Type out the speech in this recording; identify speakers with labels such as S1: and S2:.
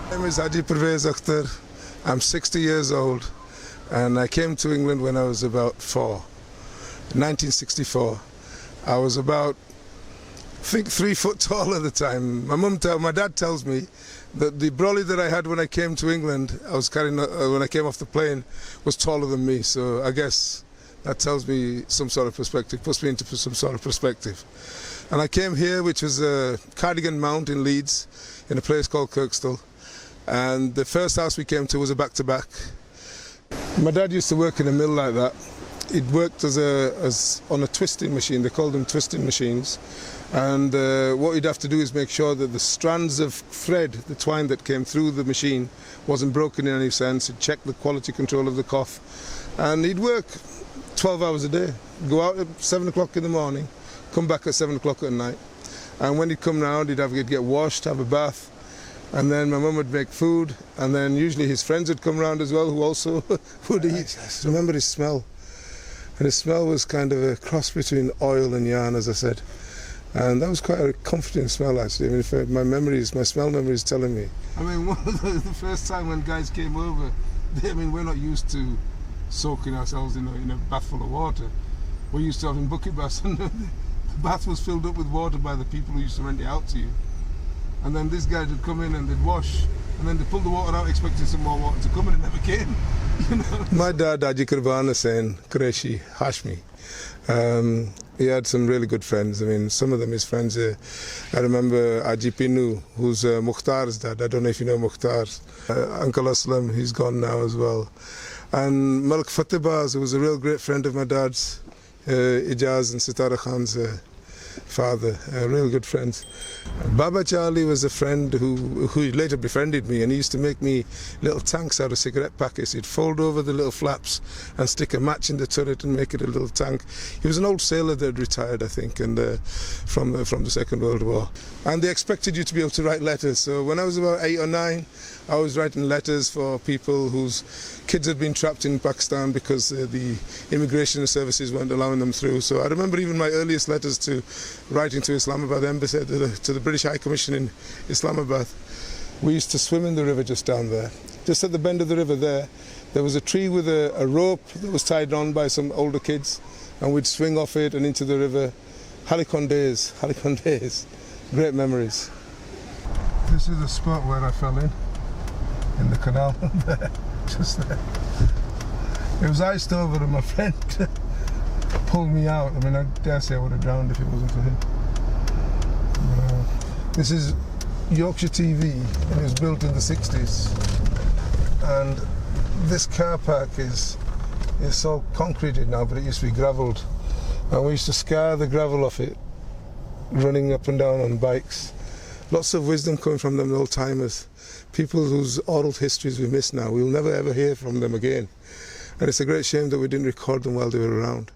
S1: My name is Pervaiz Akhtar. I'm 60 years old and I came to England when I was about 4. 1964. I was about, I think, 3 foot tall at the time. My dad tells me that the brolly that I had when I came to England, I was carrying when I came off the plane, was taller than me. So I guess that tells me some sort of perspective, puts me into some sort of perspective. And I came here, which was a Cardigan Mount in Leeds, in a place called Kirkstall. And the first house we came to was a back-to-back. My dad used to work in a mill like that. He'd worked as on a twisting machine. They called them twisting machines. And what he'd have to do is make sure that the strands of thread, the twine that came through the machine, wasn't broken in any sense. He'd check the quality control of the cloth. And he'd work 12 hours a day. Go out at 7 o'clock in the morning, come back at 7 o'clock at night. And when he'd come round, he'd get washed, have a bath. And then my mum would make food, and then usually his friends would come round as well, who also would eat. I remember his smell. And his smell was kind of a cross between oil and yarn, as I said. And that was quite a comforting smell, actually. I mean, if my smell memory is telling me. I mean, the first time when guys came over, we're not used to soaking ourselves in a bath full of water. We're used to having bucket baths, and the bath was filled up with water by the people who used to rent it out to you. And then this guy would come in and they'd wash, and then they'd pull the water out expecting some more water to come, and it never came. You know? My dad, Haji Kurbana Hussain Qureshi Hashmi, he had some really good friends. I mean, some of them his friends. I remember Haji Pinu, who's Mukhtar's dad. I don't know if you know Mukhtar. Uncle Aslam, he's gone now as well. And Malik Fatehbaz, who was a real great friend of my dad's, Ijaz and Sitara Khan's father, real good friends. Baba Charlie was a friend who later befriended me, and he used to make me little tanks out of cigarette packets. He'd fold over the little flaps and stick a match in the turret and make it a little tank. He was an old sailor that had retired, I think, and from the Second World War. And they expected you to be able to write letters. So when I was about 8 or 9, I was writing letters for people whose kids had been trapped in Pakistan because the immigration services weren't allowing them through. So I remember even my earliest letters writing to Islamabad Embassy, to the British High Commission in Islamabad. We used to swim in the river just down there. Just at the bend of the river there was a tree with a rope that was tied on by some older kids, and we'd swing off it and into the river. Halicon days, great memories. This is the spot where I fell in the canal there, just there. It was iced over and my friend pulled me out. I mean, I dare say I would have drowned if it wasn't for him. This is Yorkshire TV, and it was built in the 60s. And this car park is so concreted now, but it used to be gravelled. And we used to scar the gravel off it, running up and down on bikes. Lots of wisdom coming from them old timers. People whose oral histories we miss now. We'll never ever hear from them again. And it's a great shame that we didn't record them while they were around.